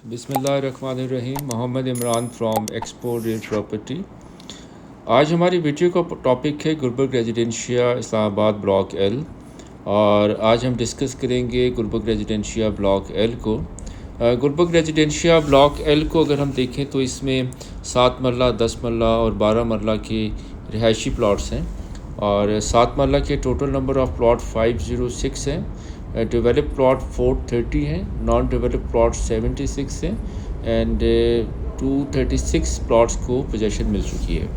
بسم اللہ الرحمن الرحیم. Muhammad Imran from expo real property. آج ہماری ویڈیو کا ٹاپک ہے گلبرگ ریزیڈینشیا اسلام آباد بلاک ایل، اور آج ہم ڈسکس کریں گے گلبرگ ریزیڈینشیا بلاک ایل کو. گلبرگ ریزیڈینشیا بلاک ایل کو اگر ہم دیکھیں تو اس میں 7 مرلہ، 10 مرلہ اور 12 مرلہ کے رہائشی پلاٹس ہیں، اور 7 مرلہ کے ٹوٹل نمبر آف پلاٹ 506 ہیں. ڈیولپ پلاٹ 430 ہیں، نان ڈیولپ پلاٹ 76 ہیں، اینڈ 236 پلاٹس کو پوزیشن مل چکی ہے.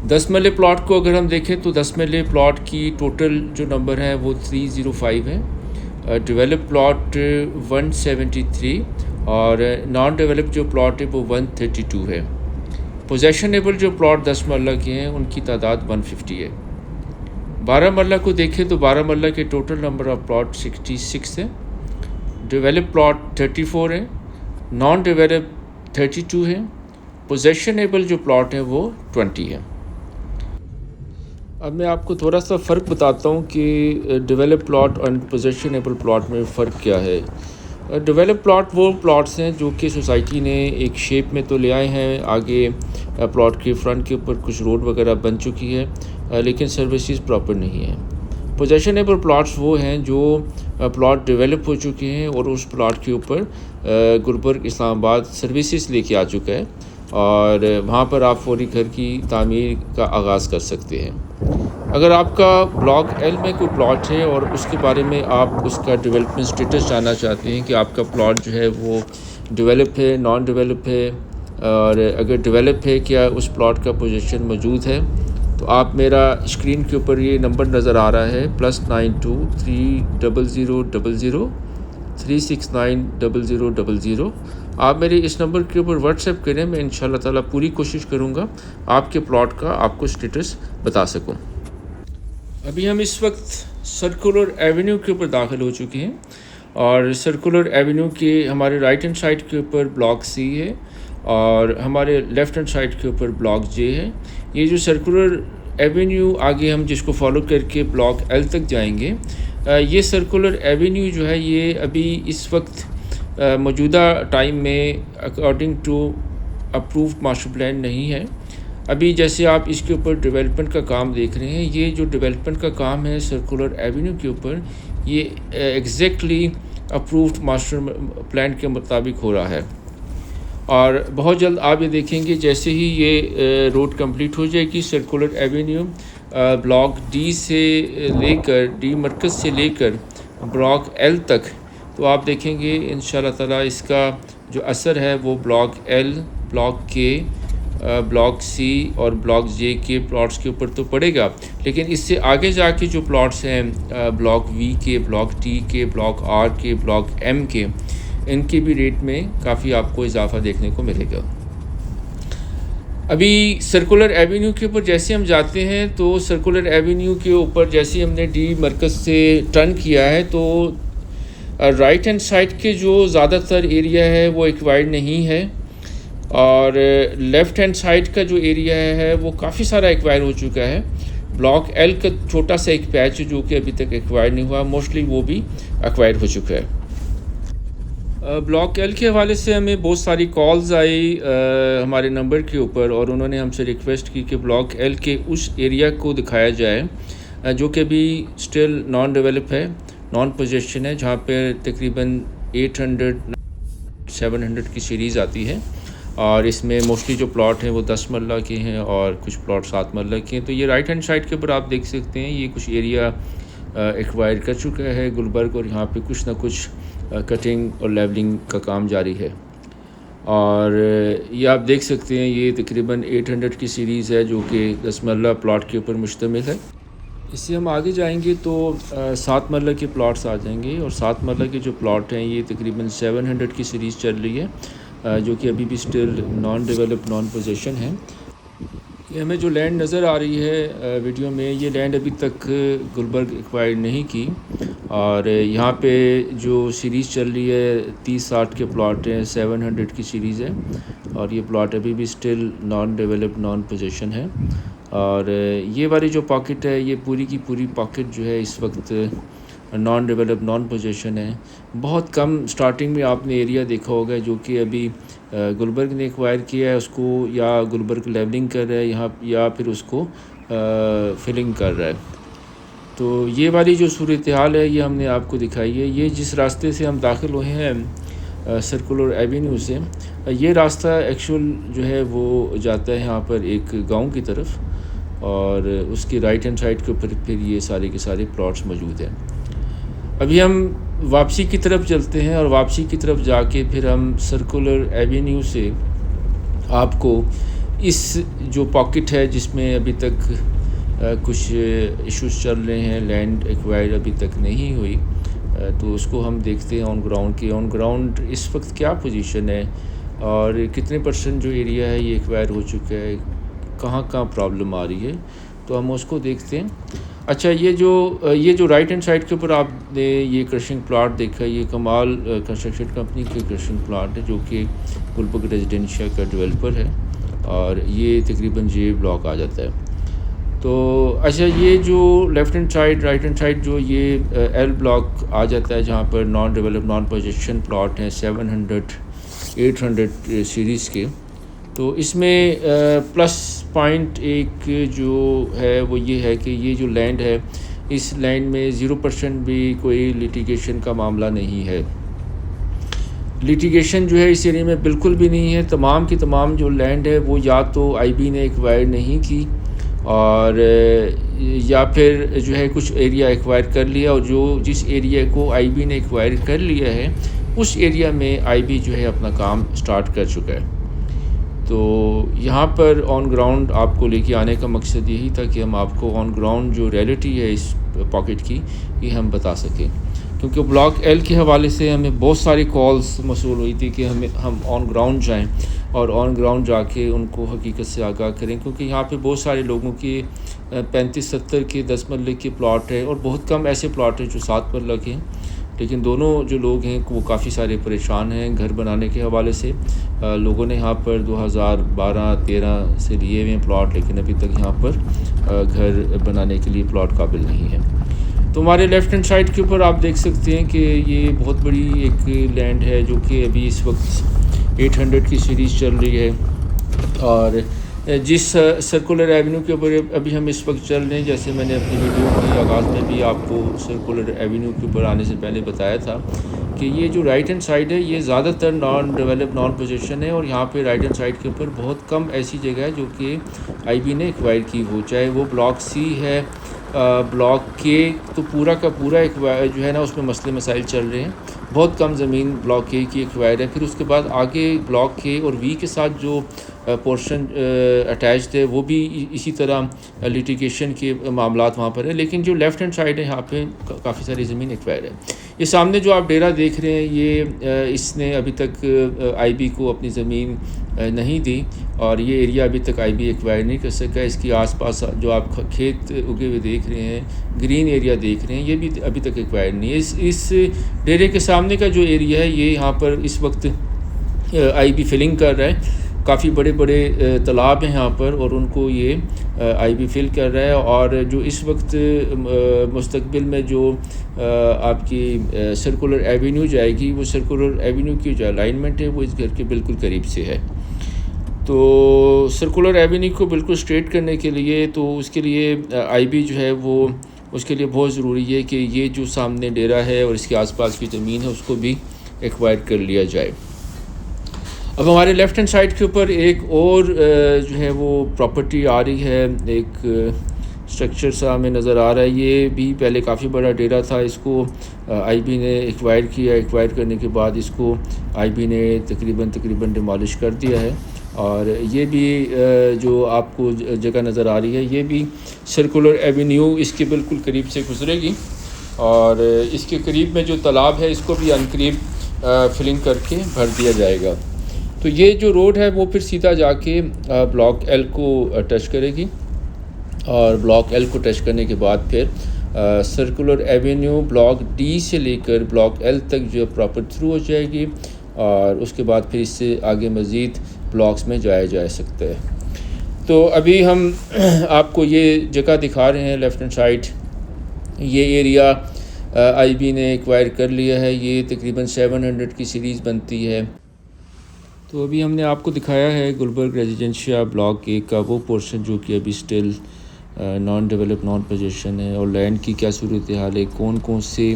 10 مرلے پلاٹ کو اگر ہم دیکھیں تو 10 مرلے پلاٹ کی ٹوٹل جو نمبر ہے وہ 305 ہے. ڈیولپ پلاٹ 173 اور نان ڈیولپ جو پلاٹ ہے وہ 132 ہے. پوزیشنیبل جو پلاٹ 10 مرلہ کے ہیں ان کی تعداد 150 ہے. 12 مرلہ کو دیکھیں تو 12 مرلہ کے ٹوٹل نمبر آف پلاٹ 66 ہے. ڈیولپ پلاٹ 34 ہے، نان ڈیولپ 32 ہے. پوزیشنیبل جو پلاٹ ہے وہ 20 ہے. اب میں آپ کو تھوڑا سا فرق بتاتا ہوں کہ ڈیولپ پلاٹ اور پوزیشنیبل پلاٹ میں فرق کیا ہے. ڈیولپ پلاٹ وہ پلاٹس ہیں جو کہ سوسائٹی نے ایک شیپ میں تو لے آئے ہیں، آگے پلاٹ کے فرنٹ کے اوپر کچھ روڈ وغیرہ بن چکی ہے لیکن سروسز پراپر نہیں ہیں. پوزیشنیبل پلاٹس وہ ہیں جو پلاٹ ڈیولپ ہو چکے ہیں اور اس پلاٹ کے اوپر گلبرگ اسلام آباد سروسز لے کے آ چکا ہے، اور وہاں پر آپ فوری گھر کی تعمیر کا آغاز کر سکتے ہیں. اگر آپ کا بلاک ایل میں کوئی پلاٹ ہے اور اس کے بارے میں آپ اس کا ڈیولپمنٹ سٹیٹس جاننا چاہتے ہیں کہ آپ کا پلاٹ جو ہے وہ ڈیولپ ہے، نان ڈیولپ ہے، اور اگر ڈیولپ ہے کیا اس پلاٹ کا پوزیشن موجود ہے، تو آپ میرا اسکرین کے اوپر یہ نمبر نظر آ رہا ہے +92 300 369 0000. آپ میرے اس نمبر کے اوپر واٹس ایپ کریں، میں انشاءاللہ تعالیٰ پوری کوشش کروں گا آپ کے پلاٹ کا آپ کو سٹیٹس بتا سکوں. ابھی ہم اس وقت سرکولر ایونیو کے اوپر داخل ہو چکے ہیں، اور سرکولر ایونیو کے ہمارے رائٹ ہینڈ سائڈ کے اوپر بلاک سی ہے اور ہمارے لیفٹ ہینڈ سائڈ کے اوپر بلاک جے ہے. یہ جو سرکولر ایونیو آگے ہم جس کو فالو کر کے بلاک ایل تک جائیں گے، یہ سرکولر ایونیو جو ہے یہ ابھی اس وقت موجودہ ٹائم میں according to approved master plan نہیں ہے. ابھی جیسے آپ اس کے اوپر ڈیولپمنٹ کا کام دیکھ رہے ہیں، یہ جو ڈیولپمنٹ کا کام ہے سرکولر ایونیو کے اوپر، یہ ایگزیکٹلی اپرووڈ ماسٹر پلان کے مطابق ہو رہا ہے. اور بہت جلد آپ یہ دیکھیں گے جیسے ہی یہ روڈ کمپلیٹ ہو جائے گی سرکولر ایونیو بلاک ڈی سے لے کر ڈی مرکز سے لے کر بلاک ایل تک، تو آپ دیکھیں گے انشاءاللہ تعالیٰ اس کا جو اثر ہے وہ بلاک ایل، بلاک کے، بلاک سی اور بلاک جے کے پلاٹس کے اوپر تو پڑے گا، لیکن اس سے آگے جا کے جو پلاٹس ہیں بلاک وی کے، بلاک ٹی کے، بلاک آر کے، بلاک ایم کے، ان کی بھی ریٹ میں کافی آپ کو اضافہ دیکھنے کو ملے گا. ابھی سرکولر ایونیو کے اوپر جیسے ہم جاتے ہیں تو سرکولر ایونیو کے اوپر جیسے ہم نے ڈی مرکز سے ٹرن کیا ہے تو رائٹ ہینڈ سائڈ کے جو زیادہ تر ایریا ہے وہ ایکوائرڈ نہیں ہے، اور لیفٹ ہینڈ سائڈ کا جو ایریا ہے وہ کافی سارا ایکوائر ہو چکا ہے. بلاک ایل کا چھوٹا سا ایک پیچ جو کہ ابھی تک ایکوائر نہیں ہوا، موسٹلی وہ بھی ایکوائر ہو چکا ہے. بلاک ایل کے حوالے سے ہمیں بہت ساری کالز آئی ہمارے نمبر کے اوپر، اور انہوں نے ہم سے ریکویسٹ کی کہ بلاک ایل کے اس ایریا کو دکھایا جائے جو کہ ابھی سٹل نان ڈیولپ ہے، نان پوزیشن ہے، جہاں پہ تقریباً 800 700 کی سیریز آتی ہے، اور اس میں موسٹلی جو پلاٹ ہیں وہ 10 مرلہ کے ہیں اور کچھ پلاٹ 7 مرلہ کے ہیں. تو یہ رائٹ ہینڈ سائڈ کے اوپر آپ دیکھ سکتے ہیں یہ کچھ ایریا ایکوائر کر چکا ہے گلبرگ، اور یہاں پہ کچھ نہ کچھ کٹنگ اور لیولنگ کا کام جاری ہے. اور یہ آپ دیکھ سکتے ہیں یہ تقریباً 800 کی سیریز ہے جو کہ 10 مرلہ پلاٹ کے اوپر مشتمل ہے. اس سے ہم آگے جائیں گے تو 7 مرلہ کے پلاٹس آ جائیں گے، اور 7 مرلہ کے جو پلاٹ ہیں یہ تقریباً 700 کی سیریز چل رہی ہے جو کہ ابھی بھی still non develop non position ہے. یہ ہمیں جو لینڈ نظر آ رہی ہے ویڈیو میں، یہ لینڈ ابھی تک گلبرگ ایکوائر نہیں کی، اور یہاں پہ جو سیریز چل رہی ہے 30-60 کے پلاٹ ہیں، 700 کی سیریز ہے، اور یہ پلاٹ ابھی بھی still non develop non position ہے. اور یہ والی جو پاکٹ ہے یہ پوری کی پوری پاکٹ جو ہے اس وقت نان ڈیولپ نان پوزیشن ہیں. بہت کم سٹارٹنگ میں آپ نے ایریا دیکھا ہوگا جو کہ ابھی گلبرگ نے ایکوائر کیا ہے اس کو, یا گلبرگ لیولنگ کر رہا ہے یہاں, یا پھر اس کو فلنگ کر رہا ہے. تو یہ والی جو صورتحال ہے یہ ہم نے آپ کو دکھائی ہے. یہ جس راستے سے ہم داخل ہوئے ہیں سرکولر ایوینیو سے, یہ راستہ ایکچول جو ہے وہ جاتا ہے یہاں پر ایک گاؤں کی طرف, اور اس کی رائٹ ہینڈ سائڈ کے اوپر پھر یہ سارے کے سارے پلاٹس موجود ہیں. ابھی ہم واپسی کی طرف چلتے ہیں, اور واپسی کی طرف جا کے پھر ہم سرکولر ایوینیو سے آپ کو اس جو پاکٹ ہے جس میں ابھی تک کچھ ایشوز چل رہے ہیں, لینڈ ایکوائر ابھی تک نہیں ہوئی, تو اس کو ہم دیکھتے ہیں آن گراؤنڈ کی. آن گراؤنڈ اس وقت کیا پوزیشن ہے, اور کتنے پرسنٹ جو ایریا ہے یہ ایکوائر ہو چکا ہے, کہاں کہاں پرابلم آ رہی ہے, تو ہم اس کو دیکھتے ہیں. اچھا, یہ جو رائٹ ہینڈ سائڈ کے اوپر آپ نے یہ کرشنگ پلاٹ دیکھا, یہ کمال کنسٹرکشن کمپنی کے کرشنگ پلاٹ ہے جو کہ گلبرگ ریزیڈینشیا کا ڈیولپر ہے, اور یہ تقریباً جے بلاک آ جاتا ہے. تو اچھا, یہ جو left hand side right hand side جو یہ ایل بلاک آ جاتا ہے جہاں پر non develop non position plot ہیں 700-800 سیریز کے, تو اس میں پلس پوائنٹ ایک جو ہے وہ یہ ہے کہ یہ جو لینڈ ہے اس لینڈ میں 0% بھی کوئی لیٹیگیشن کا معاملہ نہیں ہے. لیٹیگیشن جو ہے اس ایریا میں بالکل بھی نہیں ہے. تمام کی تمام جو لینڈ ہے وہ یا تو آئی بی نے ایکوائر نہیں کی, اور یا پھر جو ہے کچھ ایریا ایکوائر کر لیا, اور جس ایریا کو آئی بی نے ایکوائر کر لیا ہے اس ایریا میں آئی بی جو ہے اپنا کام سٹارٹ کر چکا ہے. تو یہاں پر آن گراؤنڈ آپ کو لے کے آنے کا مقصد یہی تھا کہ ہم آپ کو آن گراؤنڈ جو ریئلٹی ہے اس پاکٹ کی یہ ہم بتا سکیں, کیونکہ بلاک ایل کے حوالے سے ہمیں بہت ساری کالز موصول ہوئی تھی کہ ہم آن گراؤنڈ جائیں اور آن گراؤنڈ جا کے ان کو حقیقت سے آگاہ کریں, کیونکہ یہاں پہ بہت سارے لوگوں کی 35-70 کے 10 مرلے کے پلاٹ ہے, اور بہت کم ایسے پلاٹ ہیں جو 7 مرلہ کے ہیں. لیکن دونوں جو لوگ ہیں وہ کافی سارے پریشان ہیں گھر بنانے کے حوالے سے. لوگوں نے یہاں پر 2012-13 سے لیے ہوئے ہیں پلاٹ, لیکن ابھی تک یہاں پر گھر بنانے کے لیے پلاٹ قابل نہیں ہے. تو ہمارے لیفٹ ہینڈ سائڈ کے اوپر آپ دیکھ سکتے ہیں کہ یہ بہت بڑی ایک لینڈ ہے جو کہ ابھی اس وقت 800 کی سیریز چل رہی ہے, اور جس سرکولر ایونیو کے اوپر ابھی ہم اس وقت چل رہے ہیں, جیسے میں نے اپنی ویڈیو کی آغاز میں بھی آپ کو سرکولر ایونیو کے اوپر آنے سے پہلے بتایا تھا کہ یہ جو رائٹ ہینڈ سائڈ ہے یہ زیادہ تر نان ڈیولپ نان پوزیشن ہے, اور یہاں پہ رائٹ ہینڈ سائڈ کے اوپر بہت کم ایسی جگہ ہے جو کہ آئی بی نے ایکوائر کی ہو, چاہے وہ بلاک سی ہے, بلاک کے تو پورا کا پورا ایکوائر جو ہے نا اس میں مسئلے مسائل چل رہے ہیں. بہت کم زمین بلاک کے کی ایکوائر ہے. پھر اس کے بعد آگے بلاک کے اور وی کے ساتھ جو پورشن اٹیچڈ ہے وہ بھی اسی طرح لیٹیگیشن کے معاملات وہاں پر ہے, لیکن جو لیفٹ ہینڈ سائڈ ہے یہاں پہ کافی ساری زمین ایکوائر ہے. یہ سامنے جو آپ ڈیرا دیکھ رہے ہیں یہ اس نے ابھی تک آئی بی کو اپنی زمین نہیں دی, اور یہ ایریا ابھی تک آئی بی ایکوائر نہیں کر سکا. اس کی آس پاس جو آپ کھیت اگے ہوئے دیکھ رہے ہیں, گرین ایریا دیکھ رہے ہیں, یہ بھی ابھی تک ایکوائر نہیں ہے. اس ڈیرے کے سامنے کا جو ایریا ہے یہ یہاں پر اس وقت آئی بی فلنگ کر رہا ہے. کافی بڑے بڑے تالاب ہیں یہاں پر, اور ان کو یہ آئی بی فل کر رہا ہے. اور جو اس وقت مستقبل میں جو آپ کی سرکولر ایوینیو جائے گی, وہ سرکولر ایوینیو کی جو الائنمنٹ ہے وہ اس گھر کے بالکل قریب سے ہے. تو سرکولر ایوینیو کو بالکل اسٹریٹ کرنے کے لیے تو اس کے لیے آئی بی جو ہے وہ اس کے لیے بہت ضروری ہے کہ یہ جو سامنے ڈیرا ہے اور اس کے آس پاس کی زمین ہے اس کو بھی ایکوائر کر لیا جائے. اب ہمارے لیفٹ ہینڈ سائڈ کے اوپر ایک اور جو ہے وہ پراپرٹی آ رہی ہے, ایک اسٹرکچر سا ہمیں نظر آ رہا ہے. یہ بھی پہلے کافی بڑا ڈیرا تھا, اس کو آئی بی نے ایکوائر کیا. ایکوائر کرنے کے بعد اس کو آئی بی نے تقریباً ڈیمالش کر دیا ہے. اور یہ بھی جو آپ کو جگہ نظر آ رہی ہے یہ بھی سرکولر ایوینیو اس کے بالکل قریب سے گزرے گی, اور اس کے قریب میں جو تالاب ہے اس کو بھی عنقریب فلنگ کر کے بھر دیا جائے گا. تو یہ جو روڈ ہے وہ پھر سیدھا جا کے بلاک ایل کو ٹچ کرے گی, اور بلاک ایل کو ٹچ کرنے کے بعد پھر سرکولر ایوینیو بلاک ڈی سے لے کر بلاک ایل تک جو پراپر تھرو ہو جائے گی, اور اس کے بعد پھر اس سے آگے مزید بلاکس میں جایا جا سکتا ہے. تو ابھی ہم آپ کو یہ جگہ دکھا رہے ہیں لیفٹ ہینڈ سائڈ. یہ ایریا آئی بی نے ایکوائر کر لیا ہے. یہ تقریباً 700 کی سیریز بنتی ہے. تو ابھی ہم نے آپ کو دکھایا ہے گلبرگ ریزیڈینشیا بلاک 1 کا وہ پورشن جو کہ ابھی still non develop non position ہے، اور لینڈ کی کیا صورتحال ہے، کون کون سے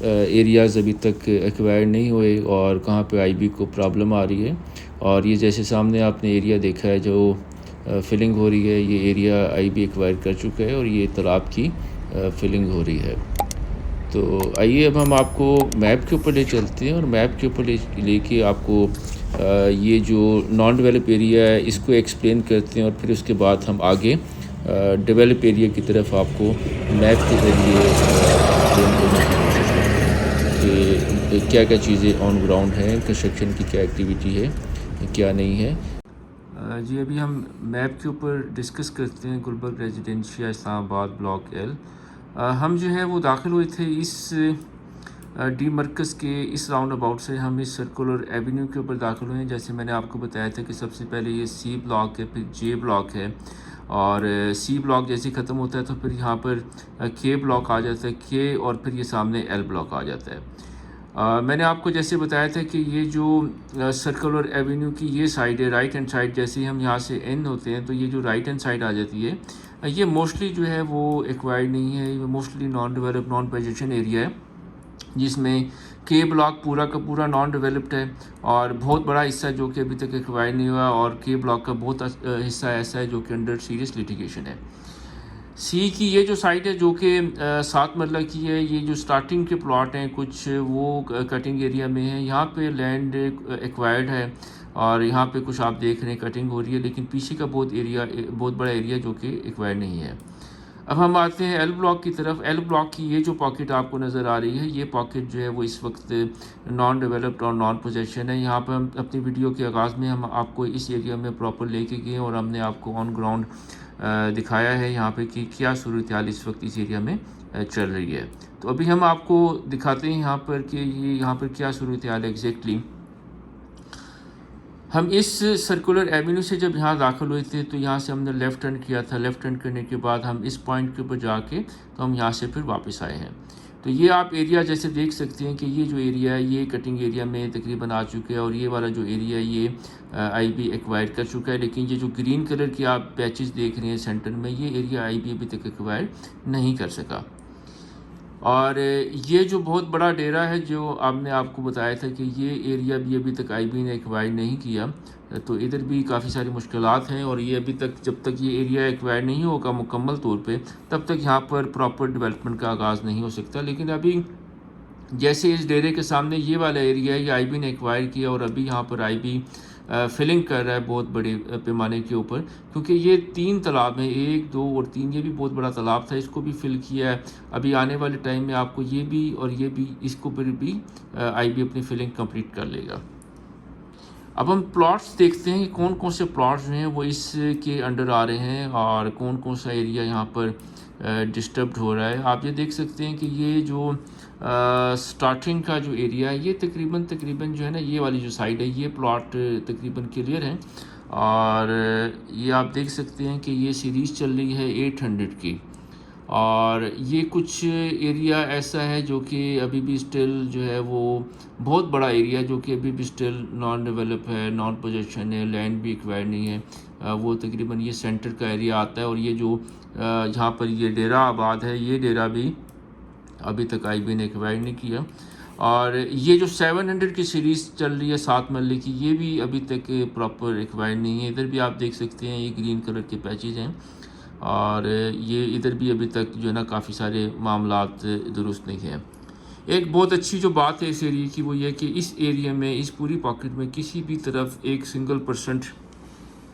ایریاز ابھی تک ایکوائر نہیں ہوئے اور کہاں پہ آئی بی کو پرابلم آ رہی ہے. اور یہ جیسے سامنے آپ نے ایریا دیکھا ہے جو فلنگ ہو رہی ہے، یہ ایریا آئی بی ایکوائر کر چکا ہے اور یہ تالاب کی فلنگ ہو رہی ہے. تو آئیے اب ہم آپ کو میپ کے اوپر لے چلتے ہیں، اور میپ کے اوپر لے کے آپ کو یہ جو نان ڈیولپ ایریا ہے اس کو ایکسپلین کرتے ہیں، اور پھر اس کے بعد ہم آگے ڈیولپ ایریا کی طرف آپ کو میپ کے ذریعے ایکسپلین کرنے کی کوشش کرتے ہیں کہ کیا کیا چیزیں آن گراؤنڈ ہیں، کنسٹرکشن کی کیا ایکٹیویٹی ہے، کیا نہیں ہے. جی ابھی ہم میپ کے اوپر ڈسکس کرتے ہیں گلبرگ ریزیڈینشیا اسلام آباد بلاک ایل. ہم جو ہے وہ داخل ہوئے تھے اس ڈی مرکز کے اس راؤنڈ اباؤٹ سے. ہم اس سرکولر ایونیو کے اوپر داخل ہوئے ہیں. جیسے میں نے آپ کو بتایا تھا کہ سب سے پہلے یہ سی بلاک ہے، پھر جے بلاک ہے، اور سی بلاک جیسے ختم ہوتا ہے تو پھر یہاں پر کے بلاک آ جاتا ہے، کے، اور پھر یہ سامنے ایل بلاک آ جاتا ہے. میں نے آپ کو جیسے بتایا تھا کہ یہ جو سرکولر ایونیو کی یہ سائڈ ہے، رائٹ ہینڈ سائڈ، جیسے ہم یہاں سے ان ہوتے ہیں تو یہ جو رائٹ ہینڈ سائڈ آ جاتی ہے یہ موسٹلی جو ہے وہ ایکوائرڈ نہیں ہے. یہ mostly naan develop non position area ہے جس میں کے بلاک پورا کا پورا نان ڈیولپڈ ہے، اور بہت بڑا حصہ جو کہ ابھی تک ایکوائر نہیں ہوا، اور کے بلاک کا بہت حصہ ایسا ہے جو کہ انڈر سیریس لیٹیگیشن ہے. سی کی یہ جو سائٹ ہے جو کہ 7 مرلہ کی ہے، یہ جو سٹارٹنگ کے پلاٹ ہیں کچھ وہ کٹنگ ایریا میں ہیں. یہاں پہ لینڈ ایکوائرڈ ہے اور یہاں پہ کچھ آپ دیکھ رہے ہیں کٹنگ ہو رہی ہے، لیکن پیچھے کا بہت بڑا ایریا جو کہ ایکوائر نہیں ہے. اب ہم آتے ہیں ایل بلاک کی طرف. ایل بلاک کی یہ جو پاکٹ آپ کو نظر آ رہی ہے، یہ پاکٹ جو ہے وہ اس وقت نان ڈیولپڈ اور نان پوزیشن ہے. یہاں پہ ہم اپنی ویڈیو کے آغاز میں ہم آپ کو اس ایریا میں پراپر لے کے گئے اور ہم نے آپ کو آن گراؤنڈ دکھایا ہے یہاں پہ کہ کیا صورتحال اس وقت اس ایریا میں چل رہی ہے. تو ابھی ہم آپ کو دکھاتے ہیں یہاں پر کہ یہ یہاں پر کیا صورتحال ہے ایگزیکٹلی. ہم اس سرکولر ایونیو سے جب یہاں داخل ہوئے تھے تو یہاں سے ہم نے لیفٹ ٹرن کیا تھا. لیفٹ ٹرن کرنے کے بعد ہم اس پوائنٹ کے اوپر جا کے تو ہم یہاں سے پھر واپس آئے ہیں. تو یہ آپ ایریا جیسے دیکھ سکتے ہیں کہ یہ جو ایریا ہے یہ کٹنگ ایریا میں تقریباً آ چکا ہے، اور یہ والا جو ایریا ہے یہ آئی بی ایکوائر کر چکا ہے. لیکن یہ جو گرین کلر کی آپ پیچز دیکھ رہے ہیں سینٹر میں، یہ ایریا آئی بی ابھی تک ایکوائر نہیں کر سکا. اور یہ جو بہت بڑا ڈیرا ہے جو آپ کو بتایا تھا کہ یہ ایریا بھی ابھی تک آئی بی نے ایکوائر نہیں کیا، تو ادھر بھی کافی ساری مشکلات ہیں. اور یہ ابھی تک جب تک یہ ایریا ایکوائر نہیں ہوگا مکمل طور پہ تب تک یہاں پر پراپر ڈیولپمنٹ کا آغاز نہیں ہو سکتا. لیکن ابھی جیسے اس ڈیرے کے سامنے یہ والا ایریا ہے یہ آئی بی نے ایکوائر کیا، اور ابھی یہاں پر آئی بی فلنگ کر رہا ہے بہت بڑے پیمانے کے اوپر، کیونکہ یہ 3 تالاب ہیں، 1 2 اور 3، یہ بھی بہت بڑا تالاب تھا، اس کو بھی فل کیا ہے. ابھی آنے والے ٹائم میں آپ کو یہ بھی اور یہ بھی اس کو پر بھی آئی بی اپنی فلنگ کمپلیٹ کر لے گا. اب ہم پلاٹس دیکھتے ہیں کہ کون کون سے پلاٹس جو ہیں وہ اس کے انڈر آ رہے ہیں اور کون کون سا ایریا یہاں پر ڈسٹربڈ ہو رہا ہے. آپ یہ دیکھ سکتے ہیں کہ یہ جو سٹارٹنگ کا جو ایریا ہے یہ تقریباً جو ہے نا یہ والی جو سائڈ ہے یہ پلاٹ تقریباً کلیئر ہیں، اور یہ آپ دیکھ سکتے ہیں کہ یہ سیریز چل رہی ہے 800 کی. اور یہ کچھ ایریا ایسا ہے جو کہ ابھی بھی اسٹل جو ہے وہ بہت بڑا ایریا جو کہ ابھی بھی اسٹل نان ڈیولپ ہے، نان پوزیشن ہے، لینڈ بھی ایکوائر نہیں ہے. وہ تقریباً یہ سینٹر کا ایریا آتا ہے، اور یہ جو جہاں پر یہ ڈیرا آباد ہے یہ ڈیرا بھی ابھی تک آئی بی نے ایکوائر نہیں کیا. اور یہ جو 700 کی سیریز چل رہی ہے 7 مرلے کی یہ بھی ابھی تک پراپر ایکوائر نہیں ہے. ادھر بھی آپ دیکھ سکتے ہیں یہ گرین کلر کے پیچز ہیں، اور یہ ادھر بھی ابھی تک جو ہے نا کافی سارے معاملات درست نہیں ہیں. ایک بہت اچھی جو بات ہے اس ایریے کی وہ یہ کہ اس ایریا میں اس پوری پاکٹ میں کسی بھی طرف 1%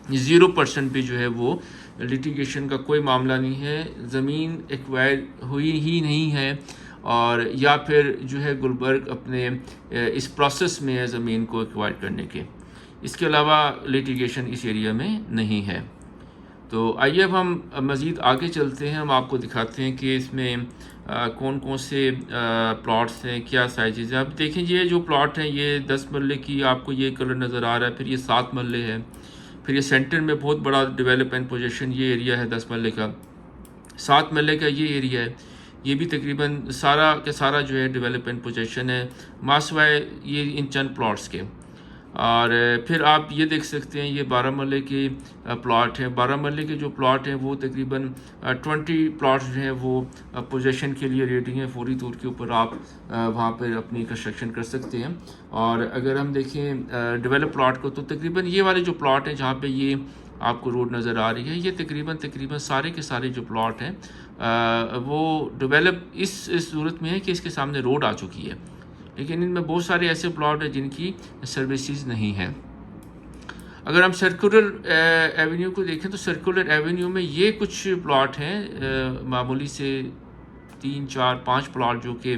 0% بھی جو ہے وہ لیٹیگیشن کا کوئی معاملہ نہیں ہے. زمین ایکوائر ہوئی ہی نہیں ہے، اور یا پھر جو ہے گلبرگ اپنے اس پروسیس میں ہے زمین کو ایکوائر کرنے کے. اس کے علاوہ لیٹیگیشن اس ایریا میں نہیں ہے. تو آئیے اب ہم مزید آگے چلتے ہیں، ہم آپ کو دکھاتے ہیں کہ اس میں کون کون سے پلاٹس ہیں، کیا سائزز ہیں. اب دیکھیں یہ جو پلاٹ ہیں یہ 10 مرلے کی آپ کو یہ کلر نظر آ رہا ہے، پھر یہ 7 مرلے ہے، پھر یہ سینٹر میں بہت بڑا ڈیولپ اینڈ پوزیشن یہ ایریا ہے 10 مرلے کا. 7 مرلے کا یہ ایریا ہے، یہ بھی تقریباً سارا کے سارا جو ہے ڈیولپمنٹ پوزیشن ہے ماسوائے یہ ان چند پلاٹس کے. اور پھر آپ یہ دیکھ سکتے ہیں یہ 12 مرلے کے پلاٹ ہیں. 12 مرلے کے جو پلاٹ ہیں وہ تقریباً 20 پلاٹس جو ہیں وہ پوزیشن کے لیے ریڈی ہیں. فوری طور کے اوپر آپ وہاں پر اپنی کنسٹرکشن کر سکتے ہیں. اور اگر ہم دیکھیں ڈیولپ پلاٹ کو تو تقریباً یہ والے جو پلاٹ ہیں جہاں پہ یہ آپ کو روڈ نظر آ رہی ہے یہ تقریباً سارے کے سارے جو پلاٹ ہیں وہ ڈیولپ اس صورت میں ہے کہ اس کے سامنے روڈ آ چکی ہے. لیکن ان میں بہت سارے ایسے پلاٹ ہیں جن کی سروسز نہیں ہیں. اگر ہم سرکولر ایونیو کو دیکھیں تو سرکولر ایونیو میں یہ کچھ پلاٹ ہیں معمولی سے 3 4 5 پلاٹ جو کہ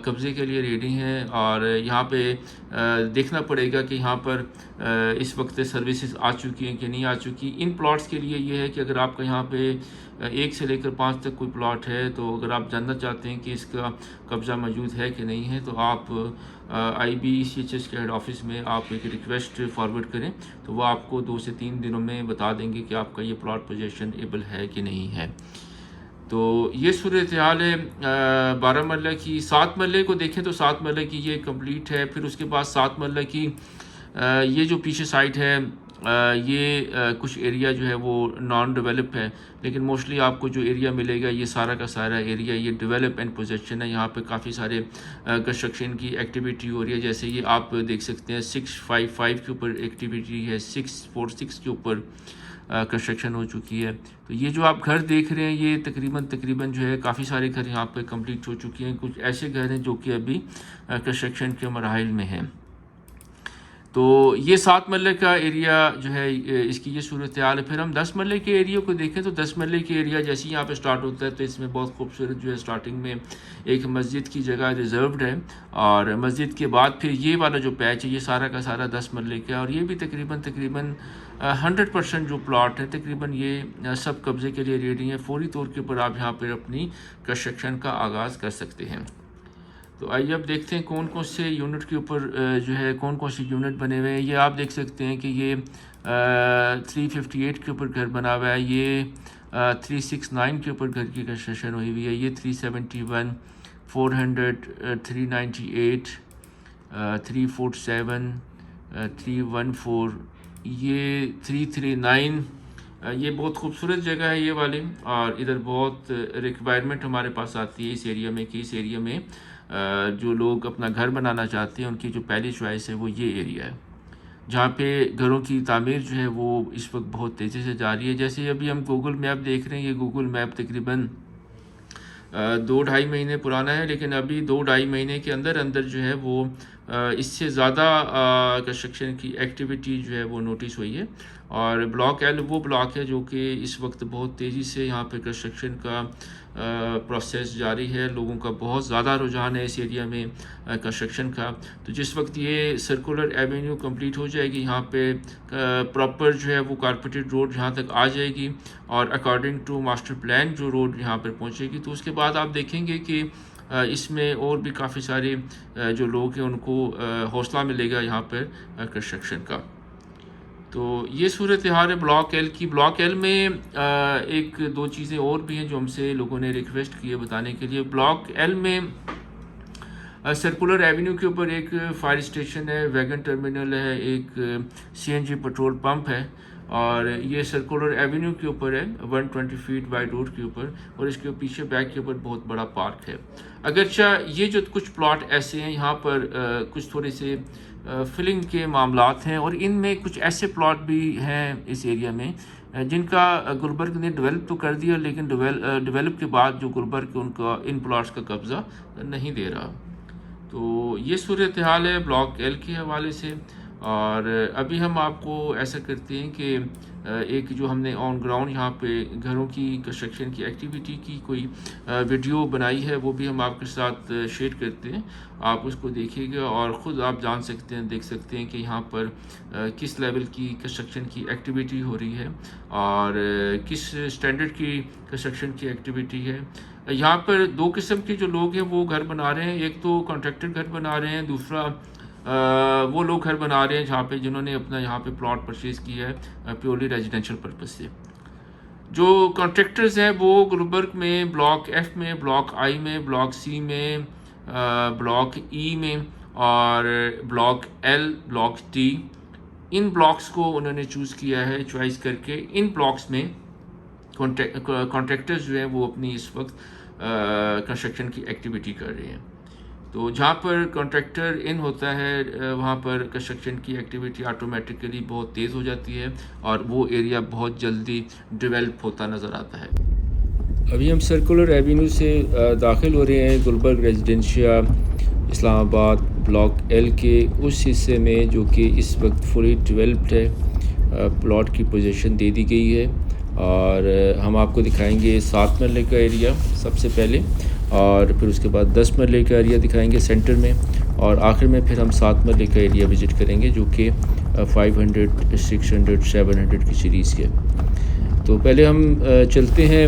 قبضے کے لیے ریڈی ہیں. اور یہاں پہ دیکھنا پڑے گا کہ یہاں پر اس وقت سروسز آ چکی ہیں کہ نہیں آ چکی. ان پلاٹس کے لیے یہ ہے کہ اگر آپ کا یہاں پہ 1 سے لے کر 5 تک کوئی پلاٹ ہے تو اگر آپ جاننا چاہتے ہیں کہ اس کا قبضہ موجود ہے کہ نہیں ہے تو آپ IBCHS کے ہیڈ آفس میں آپ ایک ریکویسٹ فارورڈ کریں تو وہ آپ کو 2 سے 3 دنوں میں بتا دیں گے کہ آپ کا یہ پلاٹ پوزیشن ایبل ہے کہ نہیں ہے. تو یہ صورتحال ہے 12 مرلہ کی. 7 مرلے کو دیکھیں تو 7 مرلے کی یہ کمپلیٹ ہے. پھر اس کے بعد 7 مرلہ کی یہ جو پیچھے سائٹ ہے یہ کچھ ایریا جو ہے وہ نان ڈیولپ ہے. لیکن موسٹلی آپ کو جو ایریا ملے گا یہ سارا کا سارا ایریا یہ ڈیولپ اینڈ پوزیشن ہے. یہاں پہ کافی سارے کنسٹرکشن کی ایکٹیویٹی ہو رہی ہے. جیسے یہ آپ دیکھ سکتے ہیں 655 کے اوپر ایکٹیویٹی ہے, 646 کے اوپر کنسٹرکشن ہو چکی ہے. تو یہ جو آپ گھر دیکھ رہے ہیں یہ تقریباً جو ہے کافی سارے گھر یہاں پہ کمپلیٹ ہو چکے ہیں. کچھ ایسے گھر ہیں جو کہ ابھی کنسٹرکشن کے مراحل میں ہیں. تو یہ 7 مرلے کا ایریا جو ہے اس کی یہ صورتحال ہے. پھر ہم 10 مرلے کے ایریا کو دیکھیں تو 10 مرلے کے ایریا جیسے یہاں پہ سٹارٹ ہوتا ہے تو اس میں بہت خوبصورت جو ہے سٹارٹنگ میں ایک مسجد کی جگہ ریزروڈ ہے. اور مسجد کے بعد پھر یہ والا جو پیچ ہے یہ سارا کا سارا 10 مرلے کا ہے. اور یہ بھی تقریباً 100% جو پلاٹ ہے تقریباً یہ سب قبضے کے لیے ریڈی ہیں. فوری طور کے اوپر آپ یہاں پر اپنی کنسٹرکشن کا آغاز کر سکتے ہیں. تو آئیے اب دیکھتے ہیں کون کون سے یونٹ کے اوپر جو ہے کون سے یونٹ بنے ہوئے ہیں. یہ آپ دیکھ سکتے ہیں کہ یہ 358 کے اوپر گھر بنا ہوا ہے. یہ 369 کے اوپر گھر کی کنسٹرکشن ہوئی ہے. یہ 371 400 398 347 314 یہ 339 یہ بہت خوبصورت جگہ ہے یہ والی. اور ادھر بہت ریکوائرمنٹ ہمارے پاس آتی ہے اس ایریا میں کہ اس ایریا میں جو لوگ اپنا گھر بنانا چاہتے ہیں ان کی جو پہلی چوائس ہے وہ یہ ایریا ہے جہاں پہ گھروں کی تعمیر جو ہے وہ اس وقت بہت تیزی سے جاری ہے. جیسے ابھی ہم گوگل میپ دیکھ رہے ہیں, یہ گوگل میپ تقریباً 2-2.5 مہینے پرانا ہے. لیکن ابھی 2-2.5 مہینے کے اندر جو ہے وہ اس سے زیادہ کنسٹرکشن کی ایکٹیویٹی جو ہے وہ نوٹس ہوئی ہے. اور بلاک ایل وہ بلاک ہے جو کہ اس وقت بہت تیزی سے یہاں پہ کنسٹرکشن کا پروسیس جاری ہے. لوگوں کا بہت زیادہ رجحان ہے اس ایریا میں کنسٹرکشن کا. تو جس وقت یہ سرکولر ایونیو کمپلیٹ ہو جائے گی یہاں پہ پراپر جو ہے وہ کارپیٹڈ روڈ یہاں تک آ جائے گی اور اکارڈنگ ٹو ماسٹر پلان جو روڈ یہاں پر پہنچے گی تو اس کے بعد آپ دیکھیں گے کہ اس میں اور بھی کافی سارے جو لوگ ہیں ان کو حوصلہ ملے گا یہاں پر کنسٹرکشن کا. تو یہ صورتحال ہے بلاک ایل کی. بلاک ایل میں 1-2 چیزیں اور بھی ہیں جو ہم سے لوگوں نے ریکویسٹ کی ہے بتانے کے لیے. بلاک ایل میں سرکولر ایونیو کے اوپر ایک فائر اسٹیشن ہے, ویگن ٹرمینل ہے, ایک CNG پٹرول پمپ ہے. اور یہ سرکولر ایونیو کے اوپر ہے 120 فیٹ وائڈ روڈ کے اوپر. اور اس کے پیچھے بیک کے اوپر بہت بڑا پارک ہے. اگرچہ یہ جو کچھ پلاٹ ایسے ہیں یہاں پر کچھ تھوڑے سے فلنگ کے معاملات ہیں اور ان میں کچھ ایسے پلاٹ بھی ہیں اس ایریا میں جن کا گلبرگ نے ڈیولپ تو کر دیا لیکن ڈیولپ کے بعد جو گلبرگ ان پلاٹس کا قبضہ نہیں دے رہا. تو یہ صورتحال ہے بلاک ایل کے حوالے سے. اور ابھی ہم آپ کو ایسا کرتے ہیں کہ ایک جو ہم نے آن گراؤنڈ یہاں پہ گھروں کی کنسٹرکشن کی ایکٹیویٹی کی کوئی ویڈیو بنائی ہے وہ بھی ہم آپ کے ساتھ شیئر کرتے ہیں. آپ اس کو دیکھیے گا اور خود آپ جان سکتے ہیں دیکھ سکتے ہیں کہ یہاں پر کس لیول کی کنسٹرکشن کی ایکٹیویٹی ہو رہی ہے اور کس اسٹینڈرڈ کی کنسٹرکشن کی ایکٹیویٹی ہے. یہاں پر 2 قسم کے جو لوگ ہیں وہ گھر بنا رہے ہیں. ایک تو کانٹریکٹر گھر بنا رہے ہیں, دوسرا وہ لوگ گھر بنا رہے ہیں جہاں پہ جنہوں نے اپنا یہاں پہ پلاٹ پرچیز کیا ہے پیورلی ریزیڈینشیل پرپز سے. جو کانٹریکٹرز ہیں وہ گلبرگ میں بلاک ایف میں، بلاک آئی میں، بلاک سی میں، بلاک ای میں اور بلاک ایل، بلاک ٹی، ان بلاکس کو انہوں نے چوز کیا ہے چوائس کر کے. ان بلاکس میں کانٹریکٹرز جو ہیں وہ اپنی اس وقت کنسٹرکشن کی ایکٹیویٹی کر رہے ہیں. تو جہاں پر کانٹریکٹر ان ہوتا ہے وہاں پر کنسٹرکشن کی ایکٹیویٹی آٹومیٹیکلی بہت تیز ہو جاتی ہے اور وہ ایریا بہت جلدی ڈیولپ ہوتا نظر آتا ہے. ابھی ہم سرکولر ایوینیو سے داخل ہو رہے ہیں گلبرگ ریزیڈینشیا اسلام آباد بلاک ایل کے اس حصے میں جو کہ اس وقت فلی ڈیولپڈ ہے. پلاٹ کی پوزیشن دے دی گئی ہے اور ہم آپ کو دکھائیں گے 7 مرلے کا ایریا سب سے پہلے، اور پھر اس کے بعد 10 مرلے کا ایریا دکھائیں گے سینٹر میں، اور آخر میں پھر ہم 7 مرلے کا ایریا وزٹ کریں گے جو کہ 500 600 700 کی سیریز کے. تو پہلے ہم چلتے ہیں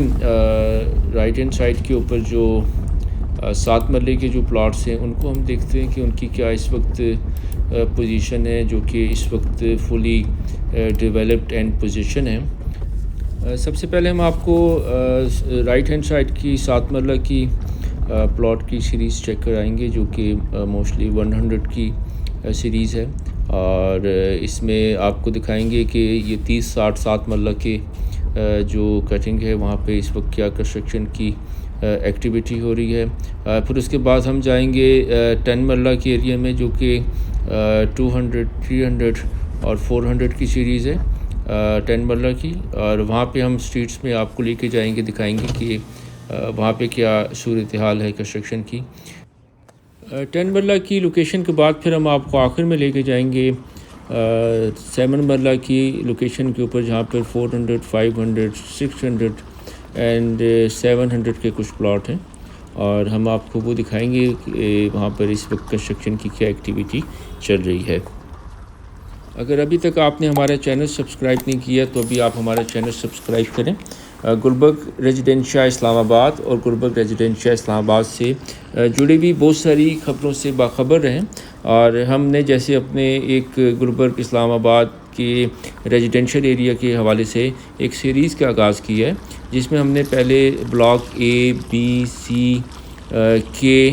رائٹ ہینڈ سائڈ کے اوپر جو 7 مرلے کے جو پلاٹس ہیں ان کو ہم دیکھتے ہیں کہ ان کی کیا اس وقت پوزیشن ہے، جو کہ اس وقت فلی ڈیولپڈ اینڈ پوزیشن ہے. سب سے پہلے ہم آپ کو رائٹ ہینڈ سائڈ کی 7 مرلہ کی پلاٹ کی سیریز چیک کرائیں گے جو کہ موسٹلی 100 کی سیریز ہے، اور اس میں آپ کو دکھائیں گے کہ یہ 30-60-7 مرلہ کے جو کٹنگ ہے وہاں پہ اس وقت کیا کنسٹرکشن کی ایکٹیویٹی ہو رہی ہے. پھر اس کے بعد ہم جائیں گے 10 مرلہ کے ایریا میں جو کہ 200 300 اور 400 کی سیریز ہے 10 مرلہ کی، اور وہاں پہ ہم سٹریٹس میں آپ کو لے کے جائیں گے، دکھائیں گے کہ وہاں پہ کیا صورتحال ہے کنسٹرکشن کی. 10 مرلہ کی لوکیشن کے بعد پھر ہم آپ کو آخر میں لے کے جائیں گے 7 مرلہ کی لوکیشن کے اوپر جہاں پر 400 500 600 اینڈ 700 کے کچھ پلاٹ ہیں، اور ہم آپ کو وہ دکھائیں گے کہ وہاں پر اس وقت کنسٹرکشن کی کیا ایکٹیویٹی چل رہی ہے. اگر ابھی تک آپ نے ہمارا چینل سبسکرائب نہیں کیا تو ابھی آپ ہمارا چینل سبسکرائب کریں. گلبرگ ریزیڈینشیا اسلام آباد اور گلبرگ ریزیڈینشیا اسلام آباد سے جڑی ہوئی بہت ساری خبروں سے باخبر رہیں، اور ہم نے جیسے اپنے ایک گلبرگ اسلام آباد کے ریزیڈینشل ایریا کے حوالے سے ایک سیریز کا آغاز کیا ہے جس میں ہم نے پہلے بلاک اے بی سی کے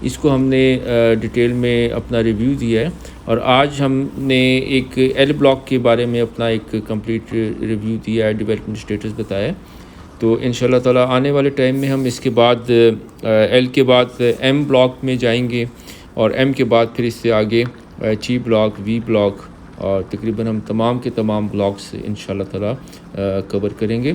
اس کو ہم نے ڈیٹیل میں اپنا ریویو دیا ہے، اور آج ہم نے ایک ایل بلاک کے بارے میں اپنا ایک کمپلیٹ ریویو دیا ہے، ڈیولپمنٹ سٹیٹس بتایا ہے. تو انشاءاللہ تعالی آنے والے ٹائم میں ہم اس کے بعد ایل کے بعد ایم بلاک میں جائیں گے، اور ایم کے بعد پھر اس سے آگے ٹی بلاک، وی بلاک، اور تقریباً ہم تمام کے تمام بلاکس انشاءاللہ تعالی کور کریں گے.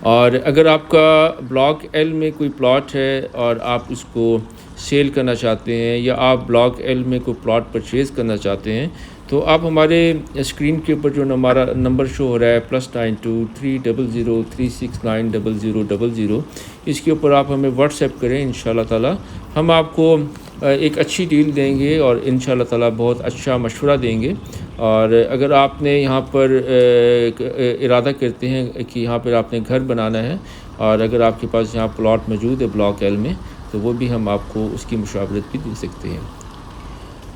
اور اگر آپ کا بلاک ایل میں کوئی پلاٹ ہے اور آپ اس کو سیل کرنا چاہتے ہیں، یا آپ بلاک ایل میں کوئی پلاٹ پرچیز کرنا چاہتے ہیں، تو آپ ہمارے اسکرین کے اوپر جو ہمارا نمبر شو ہو رہا ہے +92 300 369 0000، اس کے اوپر آپ ہمیں واٹس ایپ کریں. انشاءاللہ تعالی ہم آپ کو ایک اچھی ڈیل دیں گے اور انشاءاللہ تعالی بہت اچھا مشورہ دیں گے. اور اگر آپ نے یہاں پر ارادہ کرتے ہیں کہ یہاں پر آپ نے گھر بنانا ہے، اور اگر آپ کے پاس یہاں پلاٹ موجود ہے بلاک ایل میں، تو وہ بھی ہم آپ کو اس کی مشاورت بھی دے سکتے ہیں.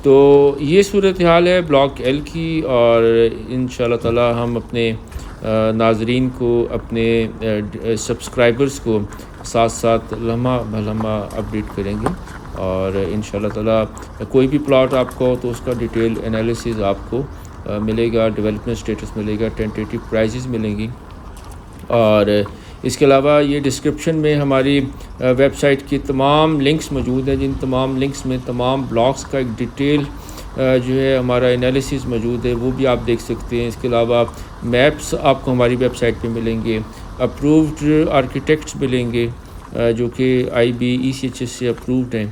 تو یہ صورتحال ہے بلاک ایل کی، اور انشاءاللہ تعالی ہم اپنے ناظرین کو، اپنے سبسکرائبرز کو ساتھ ساتھ لمحہ بلمحہ اپڈیٹ کریں گے. اور انشاءاللہ تعالی کوئی بھی پلاٹ آپ کو ہو تو اس کا ڈیٹیل انالیسز آپ کو ملے گا، ڈیولپمنٹ سٹیٹس ملے گا، ٹینٹیٹیو پرائزز ملیں گی. اور اس کے علاوہ یہ ڈسکرپشن میں ہماری ویب سائٹ کی تمام لنکس موجود ہیں، جن تمام لنکس میں تمام بلاکس کا ایک ڈیٹیل جو ہے ہمارا انالیسز موجود ہے، وہ بھی آپ دیکھ سکتے ہیں. اس کے علاوہ میپس آپ کو ہماری ویب سائٹ پہ ملیں گے، اپرووڈ آرکیٹیکٹس ملیں گے جو کہ IBECHS سے اپرووڈ ہیں.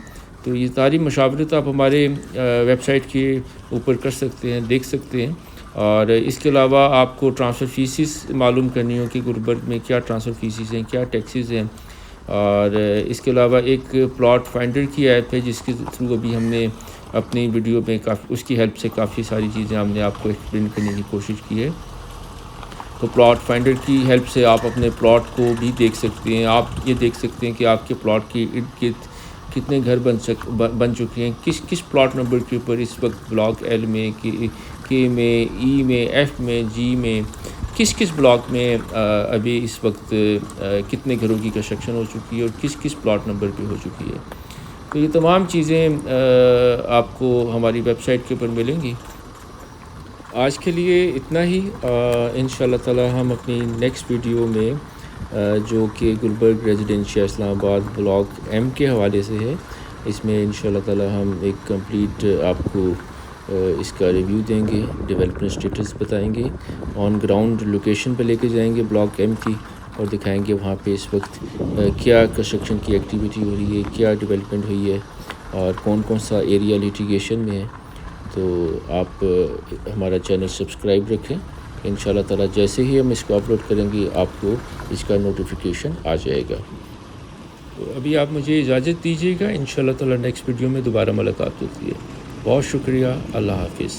تو یہ ساری مشاورت آپ ہمارے ویب سائٹ کے اوپر کر سکتے ہیں، دیکھ سکتے ہیں. اور اس کے علاوہ آپ کو ٹرانسفر فیسز معلوم کرنی ہو کہ گلبرگ میں کیا ٹرانسفر فیسز ہیں، کیا ٹیکسز ہیں. اور اس کے علاوہ ایک پلاٹ فائنڈر کی ایپ ہے جس کے تھرو ابھی ہم نے اپنی ویڈیو میں اس کی ہیلپ سے کافی ساری چیزیں ہم نے آپ کو ایکسپلین کرنے کی کوشش کی ہے. تو پلاٹ فائنڈر کی ہیلپ سے آپ اپنے پلاٹ کو بھی دیکھ سکتے ہیں. آپ یہ دیکھ سکتے ہیں کہ آپ کے پلاٹ کے ارد گرد کتنے گھر بن چکے ہیں، کس پلاٹ نمبر کے اوپر اس وقت بلاک ایل میں، کے میں، ای میں، ایف میں، جی میں کس کس بلاک میں ابھی اس وقت کتنے گھروں کی کنسٹرکشن ہو چکی ہے اور کس کس پلاٹ نمبر پہ ہو چکی ہے. تو یہ تمام چیزیں آپ کو ہماری ویب سائٹ کے اوپر ملیں گی. آج کے لیے اتنا ہی. انشاءاللہ تعالی ہم اپنی نیکسٹ ویڈیو میں جو کہ گلبرگ ریزیڈینشیا اسلام آباد بلاک ایم کے حوالے سے ہے، اس میں انشاءاللہ تعالی ہم ایک کمپلیٹ آپ کو اس کا ریویو دیں گے، ڈیولپمنٹ سٹیٹس بتائیں گے، آن گراؤنڈ لوکیشن پہ لے کے جائیں گے بلاک ایم کی، اور دکھائیں گے وہاں پہ اس وقت کیا کنسٹرکشن کی ایکٹیویٹی ہو رہی ہے، کیا ڈیولپمنٹ ہوئی ہے، اور کون کون سا ایریا لیٹیگیشن میں ہے. تو آپ ہمارا چینل سبسکرائب رکھیں. انشاءاللہ تعالی جیسے ہی ہم اس کو اپلوڈ کریں گے آپ کو اس کا نوٹیفیکیشن آ جائے گا. تو ابھی آپ مجھے اجازت دیجیے گا، انشاءاللہ تعالی نیکسٹ ویڈیو میں دوبارہ ملاقات ہوتی ہے. بہت شکریہ. اللہ حافظ.